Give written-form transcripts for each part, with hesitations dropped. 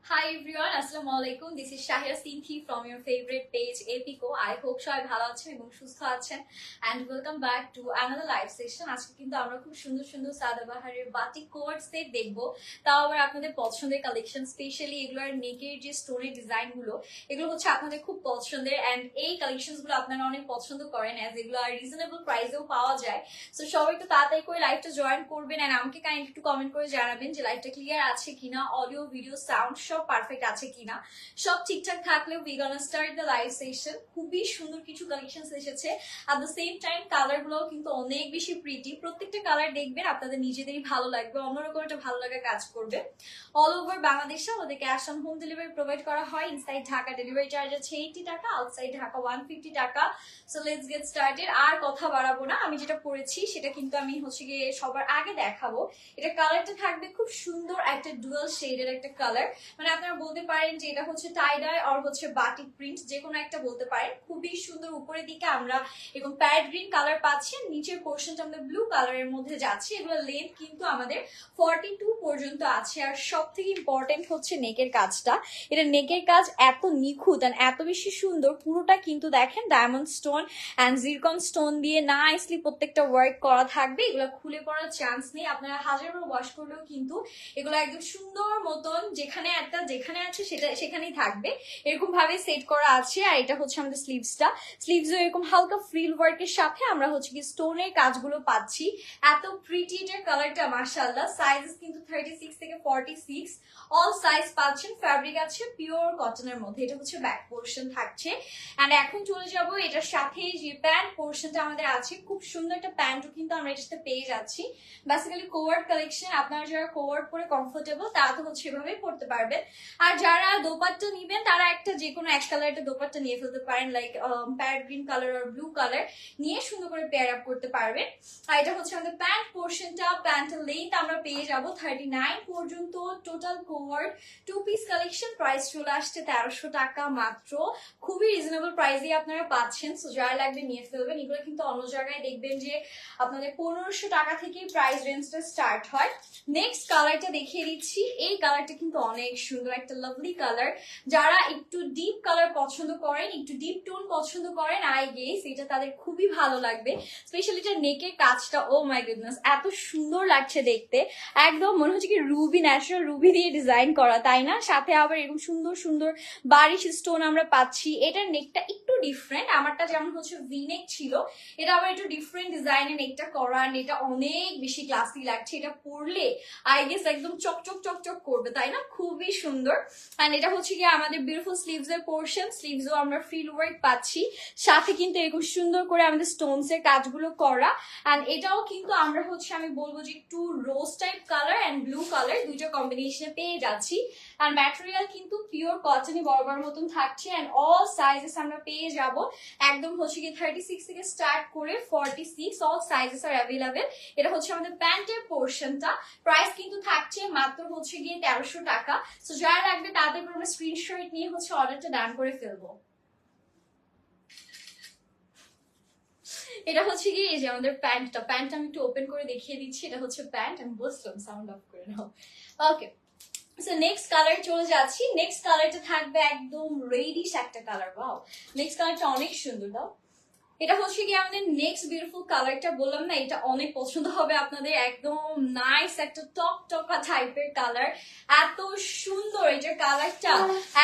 Hi everyone, Assalamu alaikum. This is Shahia Sinthi from your favorite page Epico. I hope সবাই ভালো আছেন এবং সুস্থ আছেন and welcome back to another live session. আজকে কিন্তু আমরা খুব সুন্দর সুন্দর সাদাবাহারের বাটিক কোয়ার্ড সেট দেখবো, তাও আবার আপনাদের পছন্দের কালেকশন। স্পেশালি এগুলোর নেকের যে স্টোনের ডিজাইন গুলো, এগুলো হচ্ছে আপনাদের খুব পছন্দের and এই কালেকশন গুলো আপনারা অনেক পছন্দ করেন as এগুলো আর রিজনেবল প্রাইসেও পাওয়া যায়। সো সবাই একটু তাড়াতাড়ি করে লাইভটা জয়েন করবেন and আমাকে কাইন্ডলি একটু কমেন্ট করে জানাবেন যে লাইভটা ক্লিয়ার আছে কিনা, অডিও ভিডিও সাউন্ড সব পারফেক্ট আছে কিনা। সব ঠিকঠাক থাকলে we gonna start the live session. খুবই সুন্দর কিছু কালেকশনস এসেছে, at the same time colour গুলো কিন্তু অনেক বেশি প্রিটি। প্রত্যেকটা কালার দেখবেন আপনাদের নিজেদেরই ভালো লাগবে, অন্যরকম একটা ভালো লাগা কাজ করবে। অল ওভার বাংলাদেশে আমাদের cash on home delivery provide করা হয়। ইনসাইড ঢাকা ডেলিভারি চার্জ আছে 80 টাকা, আউটসাইড ঢাকা 150 টাকা। So let's get started. আর কথা বাড়াবো না, আমি যেটা পরেছি সেটা কিন্তু আমি হচ্ছে গিয়ে সবার আগে দেখাবো। এটা কালারটা থাকবে খুব সুন্দর একটা ডুয়াল শেডের একটা কালার, মানে আপনারা বলতে পারেন যে এটা হচ্ছে টাই ডাই আর হচ্ছে বাটিক প্রিন্ট, যে কোনো একটা বলতে পারেন। খুবই সুন্দর। উপরের দিকে আমরা এরকম প্যারেট গ্রিন কালার পাচ্ছি, নিচের পোর্শনটা আমাদের ব্লু কালারের মধ্যে যাচ্ছে। এগুলো লেন্থ কিন্তু আমাদের 42 পর্যন্ত আছে। আর সব থেকে ইম্পর্টেন্ট হচ্ছে নেকের কাজটা। এটা নেকের কাজ এত নিখুঁত আর এত বেশি সুন্দর, পুরোটা কিন্তু দেখেন diamond stone and zircon stone দিয়ে নাইসলি প্রত্যেকটা ওয়ার্ক করা থাকবে। এগুলো খুলে পড়ার চান্স নেই, আপনারা হাজারবার ওয়াশ করলেও কিন্তু এগুলো একদম সুন্দর মতন যেখানে আছে সেটা সেখানেই থাকবে। এরকম ভাবে সেট করা আছে। আর এটা হচ্ছে আমাদের স্লিভসটা, স্লিভস এরকম হালকা ফ্রিল ওয়ার্কের সাথে আমরা হচ্ছে কি স্টোনের কাজগুলো পাচ্ছি। এত প্রিটি এটার কালারটা, মাশাআল্লাহ। সাইজেস কিন্তু 36 থেকে 46 অল সাইজ পাচ্ছেন। ফ্যাব্রিক আছে পিওর কটনের মধ্যে। এটা হচ্ছে ব্যাক পোর্শন থাকছে। এন্ড এখন চলে যাব এটার সাথে যে প্যান্ট পোর্শনটা আমাদের আছে, খুব সুন্দর একটা প্যান্টও কিন্তু আমরা এটার সাথে পেয়ে যাচ্ছি। বেসিক্যালি কোয়ার্ড কালেকশন, আপনারা যারা কোয়ার্ড পরে কমফোর্টেবল তারা তো হচ্ছে এভাবেই পড়তে পারবেন। আর যারা দোপাট্টা নিবেন তারা একটা যে কোনো এক কালার একটা দোপাট্টা নিয়ে ফেলতে পারেন, লাইক প্যারেট গ্রিন কালার আর ব্লু কালার নিয়ে সুন্দর করে পেয়ার আপ করতে পারবেন। আর এটা হচ্ছে আমাদের প্যান্ট পোর্শনটা। প্যান্টের লেন্থ আমরা পেয়ে যাব 39 পর্যন্ত। Total coord 2 piece collection. Price চলে আসছে 1300 টাকা মাত্র। খুবই রিজনেবল প্রাইসে আপনারা পাচ্ছেন। সো যারা লাগবে নিয়ে ফেলবেন। এগুলো কিন্তু অন্য জায়গায় দেখবেন যে আপনাদের 1500 টাকা থেকে প্রাইস রেঞ্জটা স্টার্ট হয়। নেক্সট কালারটা দেখিয়ে দিচ্ছি। এই কালারটা কিন্তু অনেক সুন্দর একটা লাভলি কালার। যারা একটু ডিপ কালার পছন্দ করেন, একটু ডিপ টোন পছন্দ করেন, আই গেস এটা তাদের খুবই ভালো লাগবে। স্পেশালি এটা নেকের কাজটা, ও মাই গুডনেস এত সুন্দর লাগছে দেখতে। একদম মনে হচ্ছে কি রুবি, ন্যাচারাল রুবি দিয়ে ডিজাইন করা, তাই না? সাথে আবার এরকম সুন্দর সুন্দর বারিশ স্টোন আমরা পাচ্ছি। এটার নেকটা একটু ডিফারেন্ট, আমারটা যেমন হচ্ছে ভি নেক ছিল, এটা আবার একটু ডিফারেন্ট ডিজাইনের নেকটা করা। এটা অনেক বেশি ক্লাসি লাগছে। এটা পরলে আই গেস একদম চকচক চকচক করবে, তাই না? খুবই সুন্দর। এন্ড এটা হচ্ছে কি আমাদের বিউটিফুল স্লিভস এর পোর্শন। স্লিভসও আমরা ফ্রিল ওয়ার্ক পাচ্ছি, সাথে কিন্তু এরকম সুন্দর করে আমাদের স্টোনস এর কাজগুলো করা। এন্ড এটাও কিন্তু আমরা হচ্ছে আমি বলবো যে একটু rose type colour and blue colour দুইটা কম্বিনেশনে পেয়ে যাচ্ছি। আর ম্যাটেরিয়াল কিন্তু পিওর কটনই বরাবর মতন থাকছে। এন্ড অল সাইজেস আমরা পেয়ে যাব। একদম হচ্ছে কি 36 থেকে স্টার্ট করে 46 অল সাইজেস আর অ্যাভেলেবেল। এটা হচ্ছে আমাদের প্যান্টের পোর্শনটা। প্রাইস কিন্তু থাকছে মাত্র হচ্ছে গিয়ে 1300 টাকা। সো যারা লাগবে তাদের আমরা স্ক্রিনশট নিয়ে হচ্ছে অর্ডারটা ডান করে ফেলবো। এটা হচ্ছে কি এই যে আমাদের প্যান্টটা আমি একটু ওপেন করে দেখিয়ে দিচ্ছি। এটা হচ্ছে প্যান্ট। আমি বলছিলাম সাউন্ড অফ করে নাও। ওকে, সো নেক্সট কালার চলে যাচ্ছি। নেক্সট কালারটা থাকবে একদম রেডিশ একটা কালার। ওয়াও, নেক্সট কালারটা অনেক সুন্দর। দাও, এটা হচ্ছে কি আমাদের নেক্সট বিউটিফুল কালারটা। বললাম না এটা অনেক পছন্দ হবে আপনাদের। একদম নাইস একটা টক টকা টাইপের কালার, এত সুন্দর এটা কালারটা।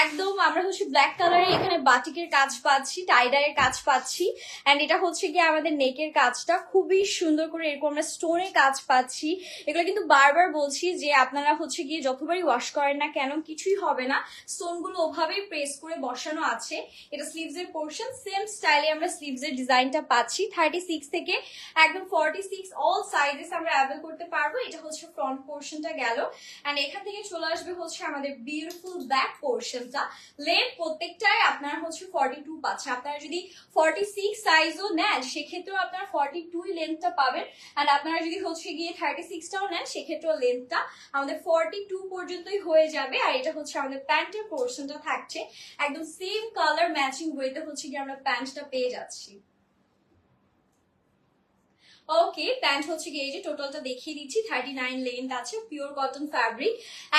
একদম আমরা হচ্ছে ব্ল্যাক কালারে এখানে বাটিকের কাজ পাচ্ছি, টাইডাইয়ের কাজ পাচ্ছি। এন্ড এটা হচ্ছে কি আমাদের নেকের কাজটা খুবই সুন্দর করে এরকম আমরা স্টোনের কাজ পাচ্ছি। এগুলো কিন্তু বারবার বলছি যে আপনারা হচ্ছে গিয়ে যতবারই ওয়াশ করেন না কেন কিছুই হবে না, স্টোনগুলো ওভাবেই প্রেস করে বসানো আছে। এটা স্লিভস এর পোর্শন। সেম স্টাইলে আমরা স্লিভস এর ডিজাইনটা পাচ্ছি 36 থেকে একদম 46 অল সাইজেস আমরা অ্যাভেল করতে পারবো। এটা হচ্ছে ফ্রন্ট পোর্শনটা গেল। এন্ড এখান থেকে চলে আসবে হচ্ছে আমাদের বিউটিফুল ব্যাক পোর্শনটা। লেন্থ প্রত্যেকটাই আপনারা হচ্ছে 42 পাচ্ছেন। আপনারা যদি 46 সাইজও নেন সেক্ষেত্রেও আপনারা 42 লেন্থটা পাবেন। এন্ড আপনারা যদি হচ্ছে গিয়ে 36টাও নেন সেক্ষেত্রেও লেন্থটা আমাদের 42 পর্যন্তই হয়ে যাবে। আর এটা হচ্ছে আমাদের প্যান্টের পোর্শনটা থাকছে একদম সেম কালার ম্যাচিং ওয়েতে হচ্ছে গিয়ে আমরা প্যান্টটা পেয়ে যাচ্ছি। ওকে, প্যান্ট হচ্ছে গিয়ে এই যে টোটালটা দেখিয়ে দিচ্ছি, 39 লেন্থ আছে, পিওর কটন ফ্যাব্রিক,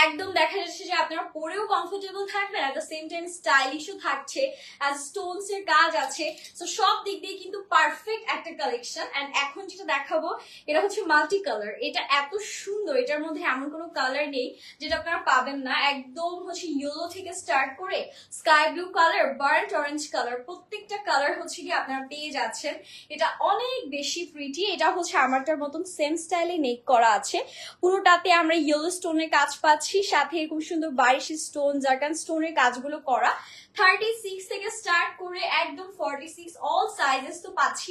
একদম দেখা যাচ্ছে যে আপনারা পরেও কমফোর্টেবল থাকবেন, এট দ্য সেম টাইম স্টাইলিশও থাকছে, আর স্টোনস এর কাজ আছে, তো সব দিক দিয়ে কিন্তু পারফেক্ট একটা কালেকশন। এন্ড এখন যেটা দেখাবো এটা হচ্ছে মাল্টি কালার, এটা এত সুন্দর, এটার মধ্যে এমন কোনো কালার নেই যেটা আপনারা পাবেন না, একদম হচ্ছে ইয়েলো থেকে স্টার্ট করে sky blue colour, burnt orange colour, প্রত্যেকটা কালার হচ্ছে কি আপনারা পেয়ে যাচ্ছেন। এটা অনেক বেশি প্রিটি, এটা হচ্ছে আমারটার মতন সেম স্টাইলে নেক করা আছে, পুরোটাতে আমরা ইয়েলো স্টোনের কাজ পাচ্ছি, সাথে এরকম সুন্দর বারিশ স্টোন, জারকান স্টোনের কাজগুলো করা। 36 থেকে স্টার্ট করে একদম 46 অল সাইজেস তো পাচ্ছি,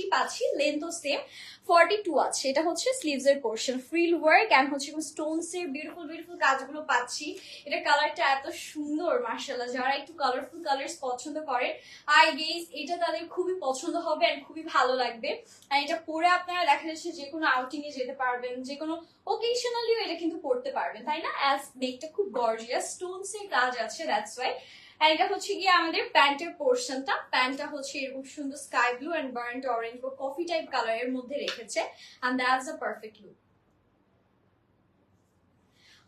লেন্থও সেম 42 আছে। এটা হচ্ছে স্লিভস এর পোর্শন, ফ্রিল ওয়ার্ক এন্ড হচ্ছে স্টোনস এর বিউটিফুল কাজগুলো পাচ্ছি। এটা কালারটা এত সুন্দর মাশাআল্লাহ, যারা একটু কালারফুল কালারস পছন্দ করেন আই গেস এটা তাদের খুবই পছন্দ হবে এন্ড খুবই ভালো লাগবে। আর এটা পরে আপনারা দেখা যাচ্ছে যে কোনো আউটিং এ যেতে পারবেন, যে কোনো ওকেশনালিও এটা কিন্তু পড়তে পারবেন, তাই না? অ্যাজ নেকটা খুব গর্জিয়াস, স্টোনস এর কাজ আছে, দ্যাটস ওয়াই। আর এটা হচ্ছে গিয়ে আমাদের প্যান্টের পোর্শনটা, প্যান্টটা হচ্ছে এরকম সুন্দর sky blue and burnt orange বা কফি টাইপ কালারের মধ্যে রেখেছে, and that's a perfect look.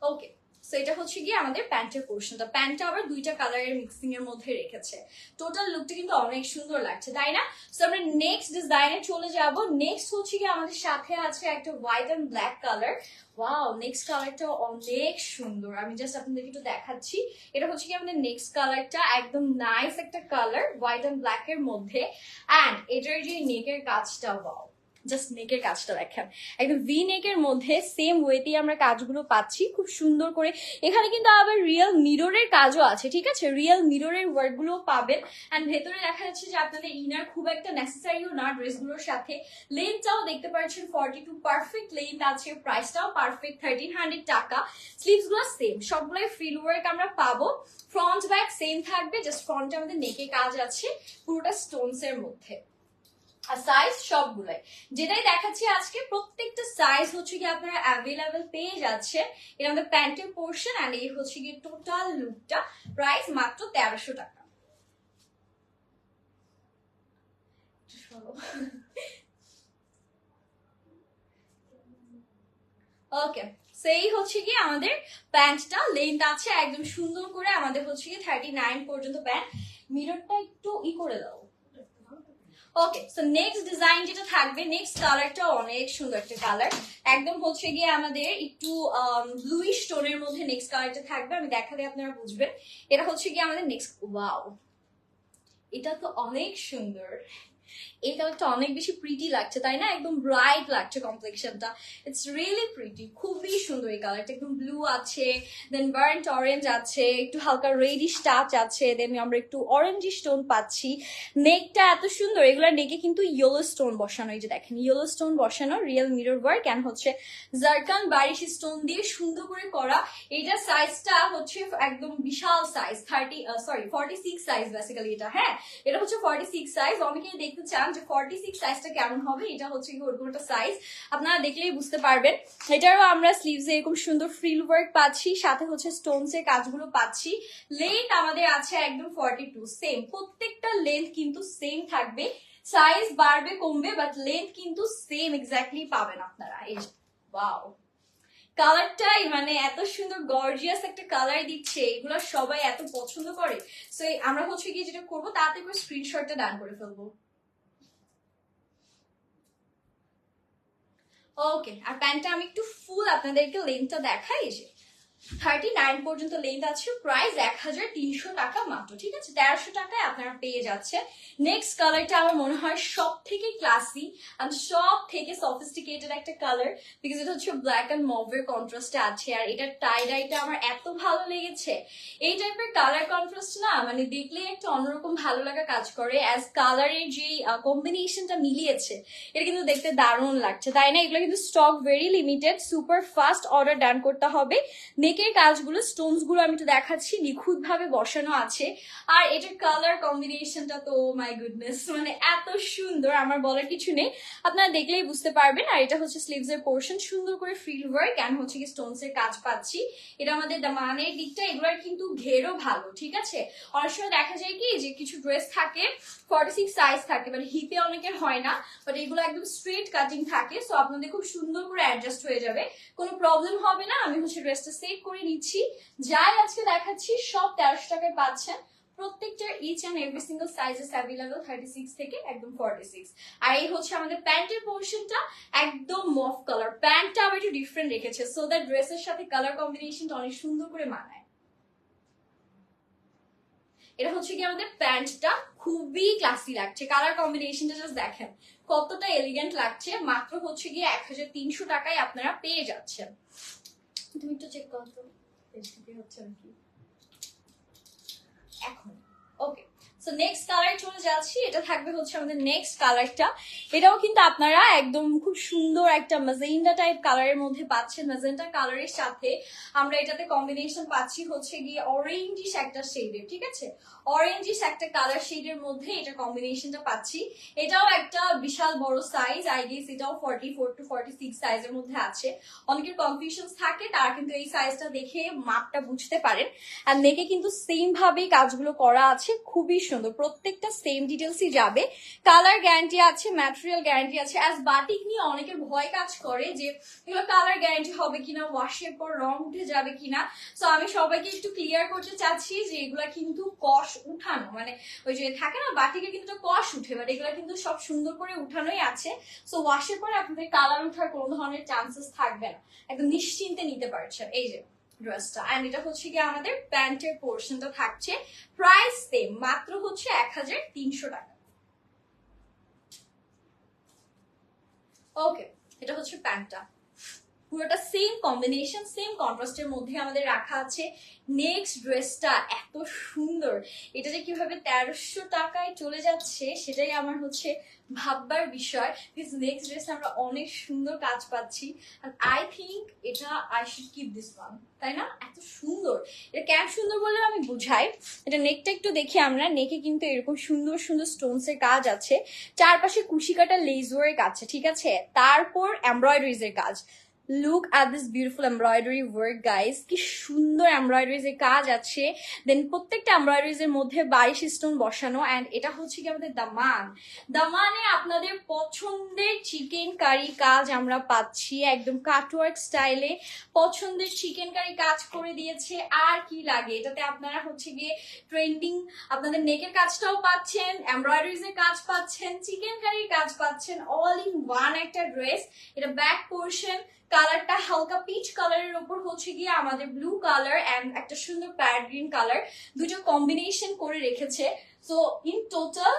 Okay, so এটা হচ্ছে গিয়ে আমাদের প্যান্টের পোর্শনটা, প্যান্টটা আবার দুইটা কালারের মিক্সিং এর মধ্যে রেখেছে, টোটাল লুকটা কিন্তু অনেক সুন্দর লাগছে, তাই না? সো আমরা নেক্সট ডিজাইনে চলে যাব। নেক্সট হচ্ছে গিয়ে আমাদের সাথে আছে একটা white and black colour. Wow, next কালারটা অনেক সুন্দর, আমি জাস্ট আপনাদেরকে একটু দেখাচ্ছি। এটা হচ্ছে কি আমাদের নেক্সট কালারটা, একদম নাইস একটা কালার হোয়াইট এন্ড ব্ল্যাক এর মধ্যে, এন্ড এটার যে নেকের কাজটা, ওয়াও, জাস্ট নেকের কাজটা দেখেন, একদম ভি নেকের মধ্যে সেম ওয়েতেই আমরা কাজগুলো পাচ্ছি খুব সুন্দর করে। এখানে কিন্তু আবার রিয়েল মিররের কাজও আছে, ঠিক আছে, রিয়েল মিররের ওয়ার্ক গুলো পাবেন। এন্ড ভেতরে দেখা যাচ্ছে যে আপনাদের ইনার খুব একটা নেসেসারিও না ড্রেসগুলোর সাথে। লেন্থটাও দেখতে পাচ্ছেন 42, পারফেক্ট লেন্থ আছে, প্রাইসটাও পারফেক্ট 1300 টাকা। স্লিভস গুলো সেম, সবগুলোই ফ্রিল ওয়ার্ক আমরা পাবো, ফ্রন্ট ব্যাক সেম থাকবে, জাস্ট ফ্রন্টে আমাদের নেকের কাজ আছে পুরোটা স্টোনস এর মধ্যে। আর সাইজ সবগুলাই যেটাই দেখাচ্ছি আজকে, প্রত্যেকটা সাইজ হচ্ছে কি আপনারা অ্যাভেলেবেল পেয়ে যাচ্ছে। এটা আমাদের প্যান্টের পোর্শন, এন্ড এই হচ্ছে কি টোটাল লুকটা, প্রাইস মাত্র 1300 টাকা। ওকে, সেই হচ্ছে কি আমাদের প্যান্টটা, লেন্থ আছে একদম সুন্দর করে, আমাদের হচ্ছে কি 39 পর্যন্ত প্যান্ট। মিররটা একটু করে দাও। ওকে, সো নেক্সট ডিজাইন যেটা থাকবে, নেক্সট কালারটা অনেক সুন্দর একটা কালার, একদম হচ্ছে গিয়ে আমাদের একটু ব্লুইশ টোনের মধ্যে নেক্সট কালারটা থাকবে, আমি দেখালে আপনারা বুঝবেন। এটা হচ্ছে গিয়ে আমাদের নেক্সট, ওয়াও, এটা তো অনেক সুন্দর, এই কালারটা অনেক বেশি প্রিটি লাগছে, তাই না? একদম ব্রাইট লাগছে কমপ্লেক্সনটা, ইটস রিয়েলি প্রিটি, খুবই সুন্দর এই কালারটা। একদম ব্লু আছে, দেন বার্ন্ট অরেঞ্জ আছে, একটু হালকা রেডিশ টাচ আছে, দেন আমরা একটু অরেঞ্জি স্টোন পাচ্ছি। নেকটা এত সুন্দর, এগুলা নেকে কিন্তু ইয়েলো স্টোন বসানো, এই যে দেখেন ইয়েলো স্টোন বসানো, রিয়েল মিরর ওয়ার্ক এন্ড হচ্ছে জারকান বারিশ স্টোন দিয়ে সুন্দর করে করা। এইটা সাইজটা হচ্ছে একদম বিশাল সাইজ, 46 সাইজ বেসিক্যালি এটা, হ্যাঁ এটা হচ্ছে 46 সাইজ। অনেকে দেখতে চান যে 46 সাইজটা কেমন হবে, এটা হচ্ছে কি ওরকম একটা সাইজ, আপনারা দেখলেই বুঝতে পারবেন। এটারও আমরা স্লিভসে এরকম সুন্দর ফ্রিল ওয়ার্ক পাচ্ছি, সাথে হচ্ছে স্টোনস এর কাজগুলো পাচ্ছি। লেন্থ আমাদের আছে একদম 42, সেম, প্রত্যেকটা লেন্থ কিন্তু সেম থাকবে, সাইজ বাড়বে কমবে, বাট লেন্থ কিন্তু সেম এক্স্যাক্টলি পাবেন আপনারা। এই ওয়াও, কালারটাই মানে এত সুন্দর গর্জিয়াস একটা কালার দিচ্ছে, এগুলো সবাই এত পছন্দ করে। সো আমরা হচ্ছে কি যেটা করবো, তাতে করে স্ক্রিনশটটা ডান করে ফেলবো। ওকে, আর প্যান্টটা আমি একটু ফুল আপনাদেরকে লেন্থটা দেখাই, যে 39 পর্যন্ত লেন্থ আছে, প্রাইস 1300 টাকা মাত্র, ঠিক আছে, 1300 টাকায় আপনারা পেয়ে যাচ্ছে। নেক্সট কালারটা আমার মনে হয় সব থেকে ক্লাসি আর সব থেকে সফিস্টিকেটেড একটা কালার, বিকজ এটা হচ্ছে ব্ল্যাক এন্ড মভের কন্ট্রাস্টে আছে, আর এটার টাই ডাইটা আমার এত ভালো লেগেছে। এই টাইপের কালার কন্ট্রাস্ট না মানে দেখলে একটা অন্যরকম ভালো লাগা কাজ করে, অ্যাজ কালারের যে কম্বিনেশনটা মিলিয়েছে, এটা কিন্তু দেখতে দারুণ লাগছে, তাই না? এগুলো কিন্তু stock very limited, super first order ডান করতে হবে। নেক্সট নেকের কাজগুলো স্টোনস গুলো আমি একটু দেখাচ্ছি, নিখুঁত ভাবে বসানো আছে। আর এটার কালার কম্বিনেশনটা তো মাই গুডনেস, মানে এত সুন্দর আমার বলার কিছু নেই, আপনারা দেখলেই বুঝতে পারবেন। আর এটা হচ্ছে স্লিভস এর পোর্শন, সুন্দর করে ফ্রিল ওয়ার্ক এন্ড হচ্ছে কি স্টোনস এর কাজ পাচ্ছি। এটা আমাদের দামানের দিকটা, এগুলোর কিন্তু ঘেরও ভালো, ঠিক আছে। অনেক সময় দেখা যায় কি যে কিছু ড্রেস থাকে 46 সাইজ থাকে, মানে হিপে অনেকের হয় না, বাট এগুলো একদম স্ট্রেট কাটিং থাকে, সো আপনাদের খুব সুন্দর করে অ্যাডজাস্ট হয়ে যাবে, কোনো প্রবলেম হবে না। আমি হচ্ছে ড্রেসটা সেভ করে নিচ্ছি, যাই আজকে দেখাচ্ছি সব 1300 টাকায় পাচ্ছেন। প্রত্যেকটা each and every single sizes available 36 থেকে একদম 46। আর এই হচ্ছে আমাদের প্যান্টের পোর্শনটা, একদম মফ কালার, প্যান্টটা আবার একটু ডিফারেন্ট রেখেছে সো দ্যাট ড্রেসের সাথে কালার কম্বিনেশনটা অনেক সুন্দর করে মানায়। এটা হচ্ছে কি আমাদের প্যান্টটা, খুবই ক্লাসি লাগছে, কালার কম্বিনেশনটা জাস্ট দেখেন কতটা এলিগেন্ট লাগছে। মাত্র হচ্ছে গিয়ে 1300 টাকায় আপনারা পেয়ে যাচ্ছেন। তুমি একটু চেক করো তো হচ্ছে নাকি এখন। ওকে, সো নেক্সট কালার চলে যাচ্ছি, এটা থাকবে হচ্ছে আমাদের নেক্সট কালারটা। এটাও কিন্তু আপনারা একদম খুব সুন্দর একটা ম্যাজেন্টা টাইপ কালারের মধ্যে পাচ্ছেন। ম্যাজেন্টা কালারের সাথে আমরা এটাতে কম্বিনেশন পাচ্ছি হচ্ছে গিয়ে অরেঞ্জিশ একটা শেডের, ঠিক আছে, অরেঞ্জিশ একটা কালার শেডের মধ্যে এটা কম্বিনেশনটা পাচ্ছি। এটাও একটা বিশাল বড় সাইজ, আই গেস এটাও 44 to 46 সাইজের মধ্যে আছে। অনেকের কনফিউশন থাকে, তারা কিন্তু এই সাইজটা দেখে মাপটা বুঝতে পারেন। আর নেকে কিন্তু সেম ভাবেই কাজগুলো করা আছে, খুবই সুন্দর, প্রত্যেকটা সেম ডিটেলসই যাবে। কালার গ্যারান্টি আছে, ম্যাটেরিয়াল গ্যারান্টি আছে। অ্যাজ বাটিক নিয়ে অনেকের ভয় কাজ করে যে এগুলো কালার গ্যারান্টি হবে কিনা, ওয়াশের পর রং উঠে যাবে কিনা। সো আমি সবাইকে একটু ক্লিয়ার করতে চাচ্ছি যে এগুলা কিন্তু কস উঠানো, মানে ওই যে থাকে না বাটিকে কিন্তু কস উঠে, বাট এগুলা কিন্তু সব সুন্দর করে উঠানোই আছে। সো ওয়াশের পরে আপনাদের কালার উঠার কোনো ধরনের চান্সেস থাকবে না, একদম নিশ্চিন্তে নিতে পারছেন। এই যে ড্রেসটা, এন্ড এটা হচ্ছে কি আমাদের প্যান্টের পোর্শনটা থাকছে, প্রাইস সেম, মাত্র হচ্ছে 1300 টাকা। ওকে, এটা হচ্ছে প্যান্টটা, পুরোটা সেম কম্বিনেশন, সেম কন্ট্রাস্টের মধ্যে আমাদের রাখা আছে। নেক্সট ড্রেসটা এত সুন্দর, এটা যে কিভাবে 1300 টাকায় চলে যাচ্ছে সেটাই আমার হচ্ছে ভাববার বিষয়। নেক্সট ড্রেসে আমরা অনেক সুন্দর কাজ পাচ্ছি, আই থিঙ্ক এটা I should keep this one, তাই না? এত সুন্দর, এটা কেন সুন্দর বলে আমি বুঝাই। এটা নেকটা একটু দেখি আমরা, নেকে কিন্তু এরকম সুন্দর সুন্দর স্টোনস এর কাজ আছে, চারপাশে কুশি কাটা লেস ওয়ার্ক আছে, ঠিক আছে, তারপর এমব্রয়ডারিজ এর কাজ। Look at this beautiful embroidery work guys, কি সুন্দর এমব্রয়ডারিজ এর কাজ আছে। দেন প্রত্যেকটা এমব্রয়ডারিজ এর মধ্যে 22 স্টোন বসানো। এন্ড এটা হচ্ছে কি আমাদের দামান, দামানে আপনাদের পছন্দের চিকেন কারি কাজ আমরা পাচ্ছি, একদম কাটওয়ার্ক স্টাইলে পছন্দের চিকেন কারি কাজ করে দিয়েছে। আর কি লাগে, এটাতে আপনারা হচ্ছে গিয়ে ট্রেন্ডিং আপনাদের নেকের কাজটাও পাচ্ছেন, এমব্রয়ডারিজ এর কাজ পাচ্ছেন, চিকেন কারির কাজ পাচ্ছেন, অল ইন ওয়ান একটা ড্রেস। এটা ব্যাক পোর্শন, কালারটা হালকা পিচ কালারের উপর হচ্ছে গিয়ে আমাদের ব্লু কালার এন্ড একটা সুন্দর প্যারেট গ্রিন কালার, দুটো কম্বিনেশন করে রেখেছে। So in total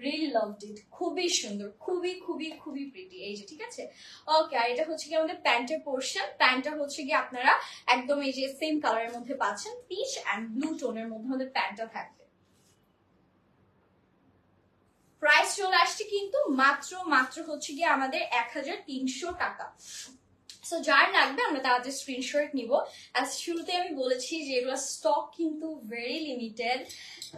really loved it, খুবই সুন্দর, খুবই খুবই খুবই প্রিটি। এই যে ঠিক আছে। ওকে, আর এটা হচ্ছে কি আমাদের প্যান্টের পোর্শন, প্যান্টটা হচ্ছে কি আপনারা একদম এই যে সেম কালারের মধ্যে পাচ্ছেন, পিচ এন্ড ব্লু টোনের মধ্যে আমাদের প্যান্টটা থাকবে। প্রাইস চলে আসছে কিন্তু মাত্র মাত্র হচ্ছে গিয়ে আমাদের 1300 টাকা। সো যার লাগবে আমরা তাদের স্ক্রিনশট নিব। আর শুরুতে আমি বলেছি যে এগুলো স্টক কিন্তু ভেরি লিমিটেড।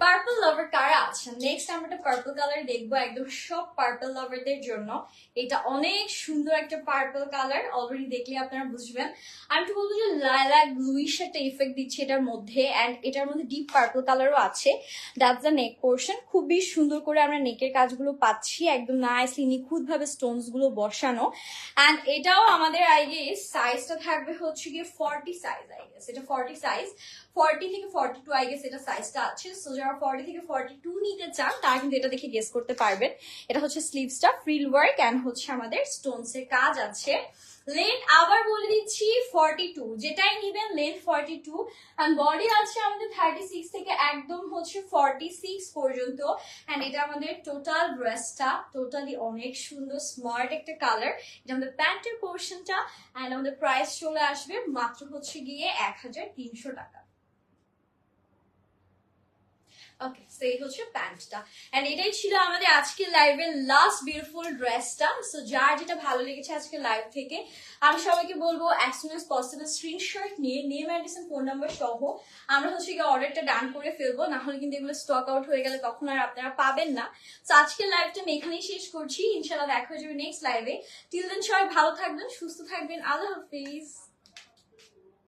পার্পল লাভার কারা আছেন, নেক্সট আমরা একটা পার্পল কালার দেখবো, একদম সব পার্পল লাভারদের জন্য। এটা অনেক সুন্দর একটা পার্পল কালার, অলরেডি দেখলে আপনারা বুঝবেন। আমি একটু বলবো যে লাইলাক ব্লুইশ একটা ইফেক্ট দিচ্ছে এটার মধ্যে, এন্ড এটার মধ্যে ডিপ পার্পল কালারও আছে। দ্যাটস দ্য নেক পোর্শন, খুবই সুন্দর করে আমরা নেকের কাজগুলো পাচ্ছি, একদম নাইসলি নিখুঁত ভাবে স্টোনস গুলো বসানো। এন্ড এটাও আমাদের আই গেস সাইজটা থাকবে হচ্ছে গিয়ে 40 সাইজ, আই গেস এটা 40 সাইজ, 40 থেকে 42 আই গেস এটা সাইজটা আছে। সো যারা 40 থেকে 42 নিতে চান তারা কিন্তু এটা দেখে গেস করতে পারবেন। এটা হচ্ছে স্লিভসটা, ফ্রিল ওয়ার্ক এন্ড হচ্ছে আমাদের স্টোনস এর কাজ আছে। লেন্থ আবার বলে দিচ্ছি 42, যেটাই নিবেন লেন্থ 42, এন্ড বডি আছে আমাদের 36 থেকে একদম হচ্ছে 46 পর্যন্ত। এন্ড এটা আমাদের টোটাল ড্রেসটা, টোটালি অনেক সুন্দর স্মার্ট একটা কালার। এটা আমাদের প্যান্টের পোর্শনটা, এন্ড আমাদের প্রাইস চলে আসবে মাত্র হচ্ছে গিয়ে 1300 টাকা। ওকে, সো এই হচ্ছে প্যান্টটা। এন্ড এটাই ছিল আমাদের আজকের লাইভের লাস্ট বিউটিফুল ড্রেসটা। সো যার যেটা ভালো লেগেছে আজকের লাইভ থেকে, আমি সবাইকে বলবো as soon as possible screenshot নিয়ে নেম অ্যাড্রেস ফোন নাম্বার সহ আমরা হচ্ছে গিয়ে অর্ডারটা ডান করে ফেলবো, না হলে কিন্তু এগুলো স্টক আউট হয়ে গেলে তখন আর আপনারা পাবেন না। তো আজকের লাইভটা আমি এখানেই শেষ করছি, ইনশাল্লাহ দেখা হয়ে যাবে নেক্সট লাইভে। টিল দেন সবাই ভালো থাকবেন, সুস্থ থাকবেন, আল্লাহ হাফিজ।